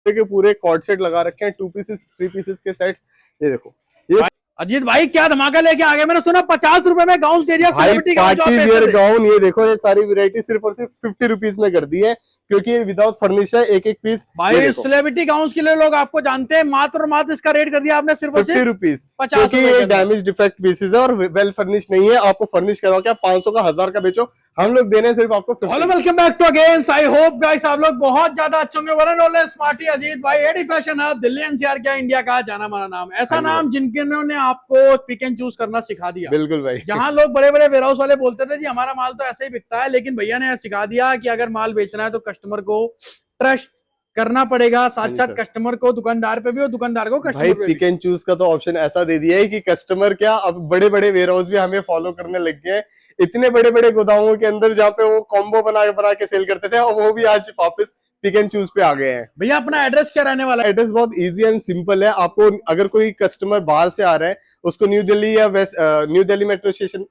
के पूरे cord set लगा रखे हैं, 2 पीसेस 3 पीसेस के सेट। ये देखो, ये अजीत भाई क्या धमाका लेके आ गए। मैंने सुना 50 रुपए में गाउन दे दिया, पार्टी वियर गाउन। ये देखो, ये सारी वैरायटी सिर्फ और सिर्फ 50 रुपीज में कर दी है, क्योंकि ये विदाउट फर्निश है, एक एक पीस। भाई सेलिब्रिटी गाउन के लिए लोग आपको जानते हैं, मात्र और मात्र इसका रेट कर दिया आपने सिर्फ 50 रुपीज, 50। क्योंकि ये डैमेज डिफेक्ट पीसेज है और वेल फर्निश नहीं है। आपको फर्निश करवा के 500 का 1000 का बेचो, हम लोग देने सिर्फ आपको 50। Welcome back to again. I hope guys आप लोग बहुत ज्यादा अच्छे होंगे। One and only smarty Ajit भाई, AD fashion hub, Delhi NCR क्या इंडिया का जाना माना नाम, ऐसा नाम जिन्होंने आपको पिक एंड चूज करना सिखा दिया। बिल्कुल भाई। जहां लोग बड़े बड़े वेयर हाउस वाले बोलते थे जी हमारा माल तो ऐसे ही बिकता है, लेकिन भैया ने सिखा दिया कि अगर माल बेचना है तो कस्टमर को ट्रस्ट करना पड़ेगा, साथ साथ कस्टमर को दुकानदार पे भी और दुकानदार को कस्टमर पे भी। पिक एंड चूज का तो ऑप्शन ऐसा दे दिया है कि कस्टमर क्या, अब बड़े बड़े वेयर हाउस भी हमें फॉलो करने लग गए हैं। इतने बड़े बड़े गोदामों के अंदर जहाँ पे वो कॉम्बो बना के सेल करते थे, और वो भी आज वापस पिक एंड चूज पे आ गए हैं। भैया अपना एड्रेस क्या रहने वाला है? एड्रेस बहुत इजी एंड सिंपल है। आपको अगर कोई कस्टमर बाहर से आ रहा है, उसको न्यू दिल्ली या न्यू दिल्ली मेट्रो स्टेशन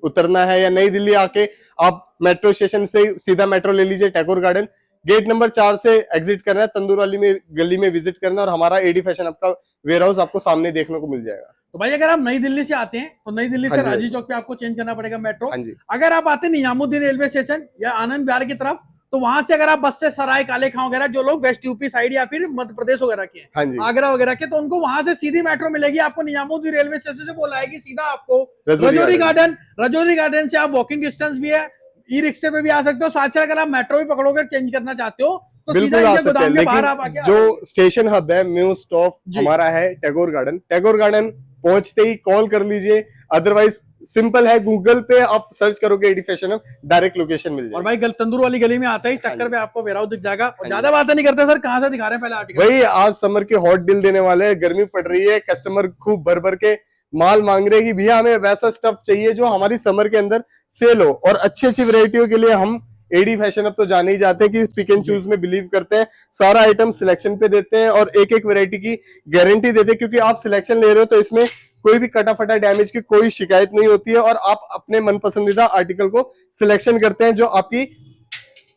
उतरना है, या नई दिल्ली आके आप मेट्रो स्टेशन से सीधा मेट्रो ले लीजिए, टैगोर गार्डन गेट नंबर 4 से एग्जिट करना है, तंदूर वाली में गली में विजिट करना है, और हमारा एडी फैशन आपका वेयर हाउस आपको सामने देखने को मिल जाएगा। तो भाई अगर आप नई दिल्ली से आते हैं तो नई दिल्ली से राजी चौक पे आपको चेंज करना पड़ेगा मेट्रो। अगर आप आते हैं निजामुद्दीन रेलवे स्टेशन या आनंद विहार की तरफ, तो वहां से अगर आप बस से सराय काले खां वगैरह, जो लोग वेस्ट यूपी साइड या फिर मध्य प्रदेश वगैरह के हैं, आगरा वगैरह के, तो उनको वहां से सीधी मेट्रो मिलेगी। आपको निजामुद्दीन रेलवे स्टेशन से बोलाएगी सीधा आपको रजौरी गार्डन से आप वॉकिंग डिस्टेंस भी है, ई रिक्शे पे भी आ सकते हो। साथ साथ अगर आप मेट्रो भी पकड़ोगे चेंज करना चाहते हो तो सीधा गोदाम के बाहर आप आके जो स्टेशन हब है, न्यू स्टॉप हमारा है टैगोर गार्डन। टैगोर गार्डन पहुंचते ही कॉल कर लीजिए, अदरवाइज सिंपल है, गूगल पे आप सर्च करोगे AD fashion hub, direct location मिल जाएगी। और भाई तंदूर वाली गली में आता ही टक्कर पे आपको वेयर हाउस दिख जाएगा। और ज्यादा बातें नहीं करते सर, कहां से दिखा रहे हैं पहले आर्टिकल? भाई आज समर के हॉट डील देने वाले हैं, गर्मी पड़ रही है, कस्टमर खूब भर भर के माल मांग रहे हैं कि भैया हमें वैसा स्टफ चाहिए जो हमारी समर के अंदर सेल हो। और अच्छी अच्छी वैरायटियों के लिए हम एडी फैशन अब तो जाने ही जाते हैं कि पिक एंड चूज में बिलीव करते हैं। सारा आइटम सिलेक्शन पे देते हैं और एक एक वैरायटी की गारंटी देते हैं, क्योंकि आप सिलेक्शन ले रहे हो तो इसमें कोई भी कटा फटा डैमेज की कोई शिकायत नहीं होती है। और आप अपने मन पसंदीदा आर्टिकल को सिलेक्शन करते हैं, जो आपकी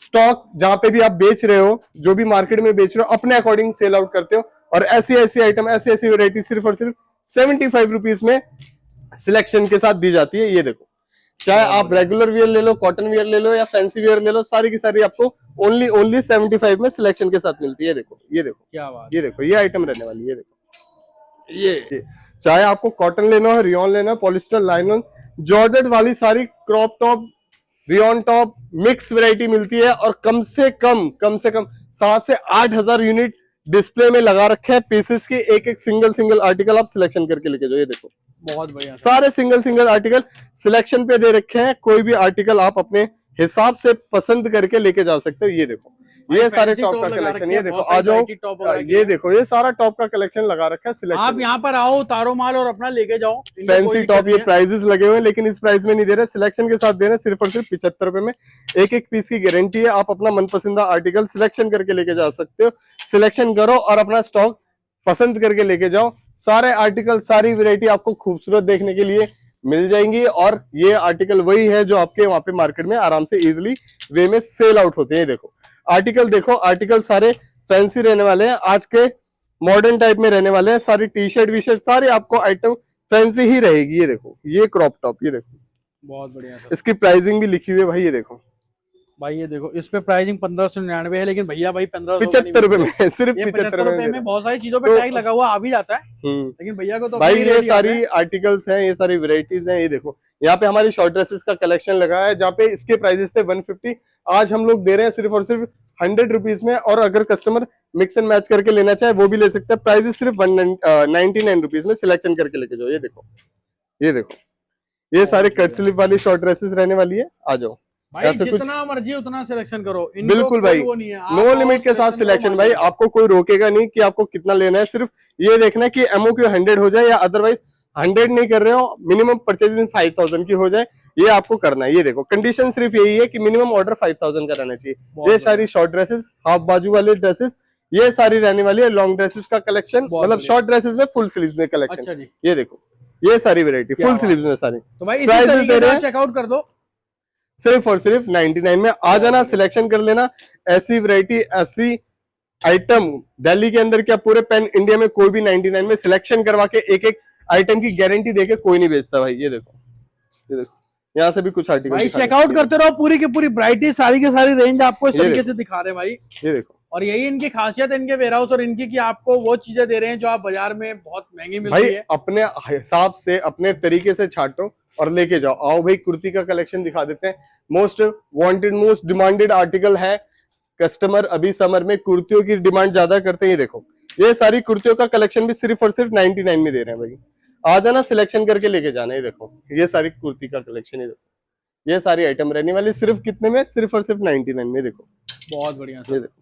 स्टॉक जहां पे भी आप बेच रहे हो, जो भी मार्केट में बेच रहे हो, अपने अकॉर्डिंग सेल आउट करते हो। और ऐसी ऐसी आइटम, ऐसी ऐसी वैरायटी सिर्फ और सिर्फ 75 रुपीज में सिलेक्शन के साथ दी जाती है। ये देखो, चाहे आप रेगुलर वियर ले लो, कॉटन वियर ले लो या फैंसी वियर ले लो, सारी की सारी आपको ओनली 75 में सिलेक्शन के साथ मिलती है। ये देखो, ये देखो क्या बात, ये देखो, ये आइटम रहने वाली है। ये देखो, ये चाहे आपको कॉटन लेना हो, रियॉन लेना हो, पॉलिस्टर, लाइनन, जॉर्जेट वाली सारी crop top, rayon top, mix variety मिलती है। और कम से कम 7 से 8 हजार यूनिट डिस्प्ले में लगा रखे हैं पीसेस की। एक एक सिंगल आर्टिकल आप सिलेक्शन करके लेके जाओ। ये देखो, बहुत बढ़िया, सारे सिंगल आर्टिकल सिलेक्शन पे दे रखे हैं। कोई भी आर्टिकल आप अपने हिसाब से पसंद करके लेके जा सकते हो। ये देखो, ये सारे टॉप का कलेक्शन, ये देखो, आ जाओ, ये देखो, ये सारा टॉप का कलेक्शन लगा रखा है सिलेक्शन। आप यहाँ पर आओ, उतारो माल और अपना लेके जाओ। फैंसी टॉप, ये प्राइजेस लगे हुए हैं, लेकिन इस प्राइस में नहीं दे रहे, सिलेक्शन के साथ दे रहे हैं सिर्फ और सिर्फ 75 रुपए में। एक एक पीस की गारंटी है। आप अपना मनपसंदा आर्टिकल सिलेक्शन करके लेके जा सकते हो। सिलेक्शन करो और अपना स्टॉक पसंद करके लेके जाओ। सारे आर्टिकल, सारी वैरायटी आपको खूबसूरत देखने के लिए मिल जाएंगी। और ये आर्टिकल वही है जो आपके वहां पे मार्केट में आराम से इजिली वे में सेल आउट होते हैं। देखो आर्टिकल, देखो आर्टिकल सारे फैंसी रहने वाले हैं, आज के मॉडर्न टाइप में रहने वाले हैं। सारी टी शर्ट वी शर्ट सारे आपको आइटम फैंसी ही रहेगी। ये देखो, ये क्रॉप टॉप, ये देखो, बहुत बढ़िया, इसकी प्राइसिंग भी लिखी हुई है भाई। ये देखो भाई, ये देखो, इस पे प्राइसिंग 1599 है, लेकिन भैया भाई 75 रुपए में, सिर्फ 75 रुपए में बहुत सारी चीजों पे टैग लगा हुआ आ भी जाता है। लेकिन भैया को तो भाई ये सारी आर्टिकल्स हैं, ये सारी वैरायटीज हैं। ये देखो, यहाँ पे हमारी शॉर्ट ड्रेसेस का कलेक्शन लगा है, जहाँ पे इसके प्राइसेस थे 150, आज हम लोग दे रहे हैं सिर्फ और सिर्फ 100 रुपीज में। और अगर कस्टमर मिक्स एंड मैच करके लेना चाहे वो भी ले सकते हैं। प्राइसेस सिर्फ 99 रुपीज में सिलेक्शन करके लेके जाओ। ये देखो, ये देखो, ये सारे कट स्लीव वाली शॉर्ट ड्रेसेस रहने वाली है। आ जाओ भाई, जितना मर्जी उतना सिलेक्शन करो। बिल्कुल भाई, नो लिमिट के साथ सिलेक्शन। भाई आपको कोई रोकेगा नहीं कि आपको कितना लेना है, सिर्फ ये देखना है कि एमओक्यू 100 हो जाए, या अदरवाइज 100 नहीं कर रहे हो, मिनिमम परचेजिंग 5000 की हो जाए, ये आपको करना है। ये देखो, कंडीशन सिर्फ यही है कि मिनिमम ऑर्डर 5000 का रहना चाहिए। ये सारी शॉर्ट ड्रेसेस, हाफ बाजू वाले ड्रेसेस, ये सारी रहने वाली है। लॉन्ग ड्रेसेस का कलेक्शन, मतलब शॉर्ट ड्रेसेस में फुल स्लीव्स में कलेक्शन। ये देखो, ये सारी वेरायटी फुल स्लीव्स में सारी। तो भाई प्राइस दे रहे हैं, चेकआउट कर दो सिर्फ और सिर्फ 99 में। आ जाना, सिलेक्शन कर लेना। ऐसी वैरायटी, ऐसी आइटम दिल्ली के अंदर क्या पूरे पैन इंडिया में कोई भी 99 में सिलेक्शन करवा के एक एक आइटम की गारंटी देके कोई नहीं बेचता भाई। ये देखो यहाँ से भी कुछ आर्टिकल भाई चेकआउट करते रहो, पूरी की पूरी वैरायटी सारी की सारी रेंज आपको इस तरीके से दिखा रहे हैं भाई। ये देखो, और यही इनकी खासियत है इनके वेयरहाउस और इनकी, कि आपको वो चीजें दे रहे हैं जो आप बाजार में बहुत महंगी मिल रही है। अपने हिसाब से अपने तरीके से छाटो और लेके जाओ। आओ भाई कुर्ती का कलेक्शन दिखा देते हैं। Most wanted most demanded article है। कस्टमर अभी समर में कुर्तियों की डिमांड ज्यादा करते हैं। ये देखो, ये सारी कुर्तियों का कलेक्शन भी सिर्फ और सिर्फ 99 में दे रहे हैं भाई। आ जाना, सिलेक्शन करके लेके जाना। ये देखो, ये सारी कुर्ती का कलेक्शन, ये सारी आइटम रहने वाली सिर्फ कितने में, सिर्फ और सिर्फ 99 में। देखो बहुत बढ़िया, ये देखो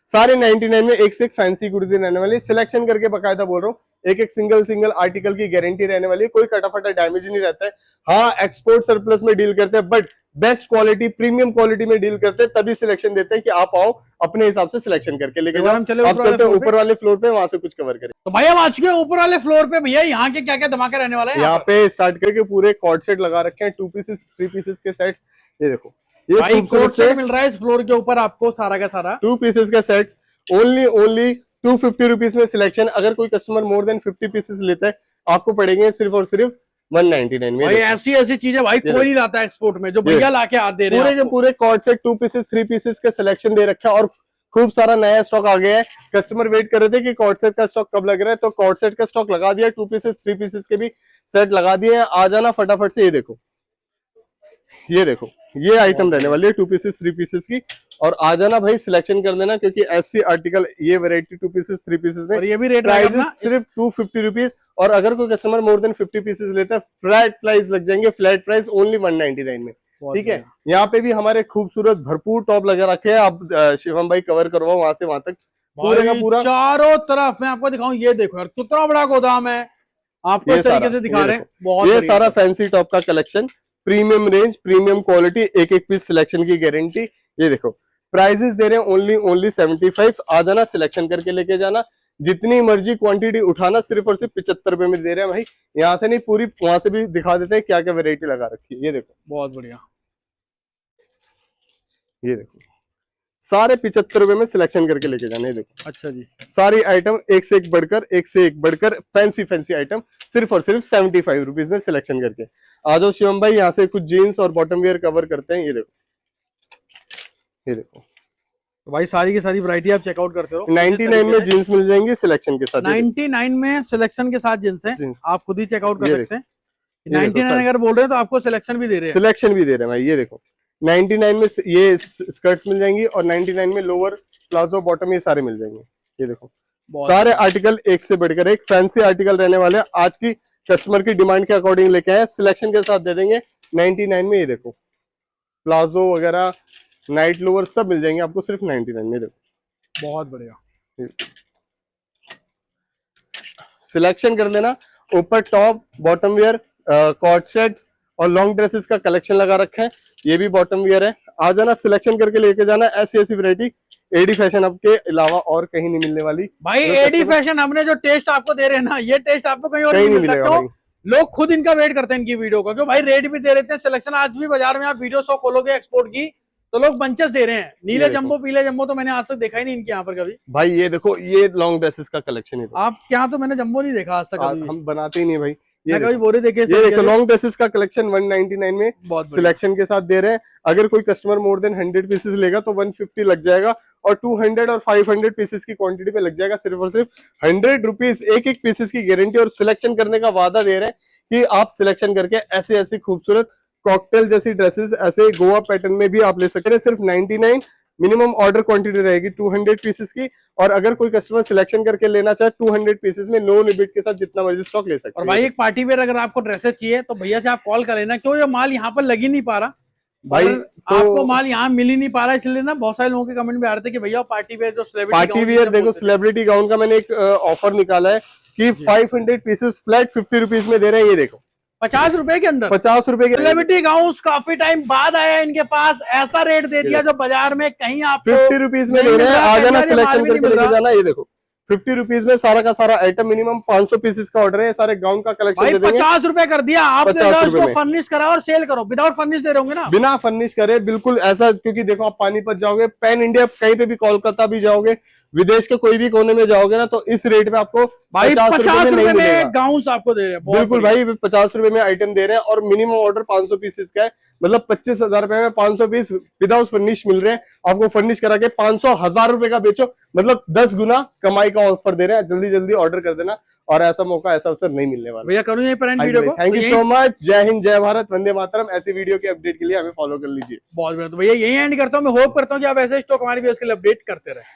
सारे 99 में एक से एक फैंसी कुर्ती रहने वाली। सिलेक्शन करके बकायदा बोल रहा हूँ, एक एक सिंगल आर्टिकल की गारंटी रहने वाली है। कोई कटाफटा डैमेज नहीं रहता है। हाँ, एक्सपोर्ट सरप्लस में डील करते हैं, but best quality premium quality में डील करते हैं, तभी सिलेक्शन देते हैं कि आप आओ अपने हिसाब से सिलेक्शन करके लेके जाओ। आप चलते हैं ऊपर वाले फ्लोर पे, वहां से कुछ कवर करें। तो भाई हम आ चुके हैं ऊपर वाले फ्लोर पे। भैया यहाँ के क्या क्या धमाके रहने वाले हैं? यहाँ पे स्टार्ट करके पूरे कॉर्ड सेट लगा रखे हैं, 2 पीसेस 3 पीसेस के सेट। ये देखो, ये भाई कॉर्ड सेट मिल रहा है इस फ्लोर के ऊपर आपको सारा का सारा 2 पीसेस का सेट ओनली 250 रुपीज में सिलेक्शन। अगर कोई कस्टमर मोर देन 50 पीसेस लेता है, आपको पड़ेंगे सिर्फ और सिर्फ 199 में। भाई ऐसी चीजें भाई कोई नहीं लाता एक्सपोर्ट में, जो भैया लाके हाथ दे रहे हैं। पूरे के पूरे कॉर्ड सेट 2 पीसेस 3 पीसेस के सिलेक्शन दे रखा है और खूब सारा नया स्टॉक आ गया है। कस्टमर वेट कर रहे थे कि कॉर्ड सेट का स्टॉक कब लग रहा है, तो कॉर्ड सेट का स्टॉक लगा दिया। 2 पीसेस 3 पीसेस के भी सेट लगा दिए हैं। आ जाना फटाफट से। ये देखो, ये आइटम रहने वाली है 2 पीसेस 3 पीसेस की। और आ जाना भाई, सिलेक्शन कर देना, क्योंकि ऐसी आर्टिकल ये वैरायटी 2 पीसेस 3 पीसेस में, और ये भी रेट सिर्फ 250 रुपीज। और अगर कोई कस्टमर मोर देन 50 पीसेस लेता है, फ्लैट प्राइस लग जाएंगे, फ्लैट प्राइस ओनली 199 में। ठीक है, यहाँ पे भी हमारे खूबसूरत भरपूर टॉप लगा रखे हैं। आप शिवम भाई कवर करवाओ वहां से वहां तक पूरे का पूरा चारों तरफ। मैं आपको दिखाऊं, ये देखो यार कितना बड़ा गोदाम है, आपको इस तरीके से दिखा रहे हैं। ये सारा फैंसी टॉप का collection, premium range, premium quality, एक एक पीस सिलेक्शन की गारंटी। ये देखो, प्राइजेस दे रहे हैं ओनली 75। आ जाना, सिलेक्शन करके लेके जाना, जितनी मर्जी क्वांटिटी उठाना, सिर्फ और सिर्फ 75 रुपए में दे रहे हैं भाई। यहाँ से नहीं, पूरी वहां से भी दिखा देते हैं क्या क्या वैरायटी लगा रखी है। ये देखो, बहुत बढ़िया। ये देखो, सारे 75 रुपए में सिलेक्शन करके लेके जाना। ये देखो, अच्छा जी, सारी आइटम एक से एक बढ़कर फैंसी आइटम सिर्फ और सिर्फ 75 रुपीज में सिलेक्शन करके। आ जाओ शिवम भाई, यहाँ से कुछ जीन्स और बॉटम वेयर कवर करते हैं। ये देखो, तो भाई सारी की सारी वैरायटी आप चेकआउट करते हो। 99 में जीन्स मिल जाएंगी सिलेक्शन के साथ। 99 में सिलेक्शन के साथ जींस है, आप खुद ही चेकआउट कर सकते हैं। 99 देखो, अगर बोल रहे हैं तो आपको सिलेक्शन भी दे रहे हैं। सिलेक्शन भी दे रहे हैं भाई। ये देखो, 99 में ये स्कर्ट्स मिल जाएंगी और 99 में लोअर प्लाजो बॉटम ये सारे मिल जाएंगे। ये देखो, सारे आर्टिकल एक से बढ़कर एक फैंसी आर्टिकल रहने वाले हैं। आज की कस्टमर की डिमांड के अकॉर्डिंग लेके आए, सिलेक्शन के साथ दे देंगे 99 में। ये देखो, प्लाजो वगैरह, नाइट लोअर सब मिल जाएंगे आपको सिर्फ 99 में। देखो, बहुत बढ़िया, सिलेक्शन कर लेना। ऊपर top, bottom wear, co-ord sets और लॉन्ग ड्रेसेस का कलेक्शन लगा रखा है। ये भी बॉटम वेयर है। आ जाना, सिलेक्शन करके लेके जाना। ऐसी वैरायटी एडी फैशन आपके अलावा और कहीं नहीं मिलने वाली भाई। एडी फैशन हमने जो टेस्ट आपको दे रहे हैं ना, ये टेस्ट आपको कहीं और नहीं मिलेगा। क्यों? लोग खुद इनका वेट करते हैं इनकी वीडियो का, क्यों भाई? रेट भी दे रहे थे, सिलेक्शन। आज भी बाजार में आप वीडियो शो खोलोगे एक्सपोर्ट की तो लोग बंचेस दे रहे हैं। नीले जंबो, पीले जंबो तो मैंने आज तक देखा ही नहीं इनके यहाँ पर कभी। भाई ये देखो, ये लॉन्ग ड्रेसेस का कलेक्शन है। आप क्या, तो मैंने जंबो नहीं देखा आज तक कभी। हम बनाते ही नहीं भाई। ये कभी बोरे देखे। ये देखो, लॉन्ग ड्रेसेस का कलेक्शन 199 में सिलेक्शन के साथ दे रहे हैं। अगर कोई कस्टमर मोर देन 100 पीसेस लेगा तो 150 लग जाएगा, और 200 और 500 पीसेस की क्वांटिटी पे लग जाएगा सिर्फ और सिर्फ 100 रुपीज। एक एक पीसेस की गारंटी और सिलेक्शन करने का वादा दे रहे हैं कि आप सिलेक्शन करके ऐसी खूबसूरत कॉकटेल जैसी ड्रेसेस ऐसे गोवा पैटर्न में भी आप ले सकते हैं। सिर्फ 99 मिनिमम ऑर्डर क्वांटिटी रहेगी 200 पीसेस की। और अगर कोई कस्टमर सिलेक्शन करके लेना चाहे 200 पीसेस में नो लिमिट के साथ जितना मर्जी स्टॉक ले सकते हैं। और भाई एक पार्टी वेयर अगर आपको ड्रेसेस चाहिए तो भैया से आप कॉल कर लेना। क्यों? ये माल यहाँ पर लग ही नहीं पा रहा भाई, तो आपको माल यहाँ मिल ही नहीं पा रहा, इसलिए ना बहुत सारे लोगों के कमेंट में आ रहे थे कि भैया पार्टी वेयर, जो पार्टी वेयर देखो, सेलिब्रिटी गाउन का मैंने एक ऑफर निकाला है कि 500 पीसेस फ्लैट 50 रुपीज में दे रहे हैं। ये देखो, 50 रुपए के अंदर 50 रुपए के सेलिब्रिटी गाउन काफी टाइम बाद आया इनके पास। ऐसा रेट दे दिया जो बाजार में कहीं आपको 50 रुपीज में दे रहे हैं। आ जाना, सिलेक्शन करके लेके जाना। ये देखो, 50 रुपीज में सारा का सारा आइटम, मिनिमम 500 पीसेस का ऑर्डर है, सारे गाउन का कलेक्शन भाई दे देंगे 50 रुपए कर दिया आपने, 50 रुपए इसको में। फर्निश करा और सेल करो, विदाउट फर्निश दे रहे होंगे ना? बिना फर्निश करे, बिल्कुल ऐसा, क्योंकि देखो आप पानीपत जाओगे, पैन इंडिया कहीं पे भी, कोलकाता भी जाओगे, विदेश के कोई भी कोने में जाओगे ना, तो इस रेट में आपको भाई 50 नहीं रुपए मिलेगा। में गाउन्स आपको दे रहे हैं, बहुत बिल्कुल बढ़िया। भाई 50 रुपए में आइटम दे रहे हैं, और मिनिमम ऑर्डर 500 पीसेस का है, मतलब 25,000 रुपए में 500 पीस विदाउट फर्निश मिल रहे हैं आपको। फर्निश करा के 500,000 रुपए का बेचो, मतलब 10 गुना कमाई का ऑफर दे रहे हैं। जल्दी जल्दी ऑर्डर कर देना, और ऐसा मौका, ऐसा अवसर नहीं मिलने वाला। भैया करूँ यही पर एंड वीडियो को? Thank you so much. जय हिंद, जय भारत, वंदे मातरम। ऐसी वीडियो के अपडेट के लिए हमें फॉलो कर लीजिए। बहुत बढ़िया। तो भैया यही एंड करता हूँ, मैं होप करता हूँ कि आप ऐसे स्टॉक हमारे व्यूअर्स के लिए अपडेट करते रहे।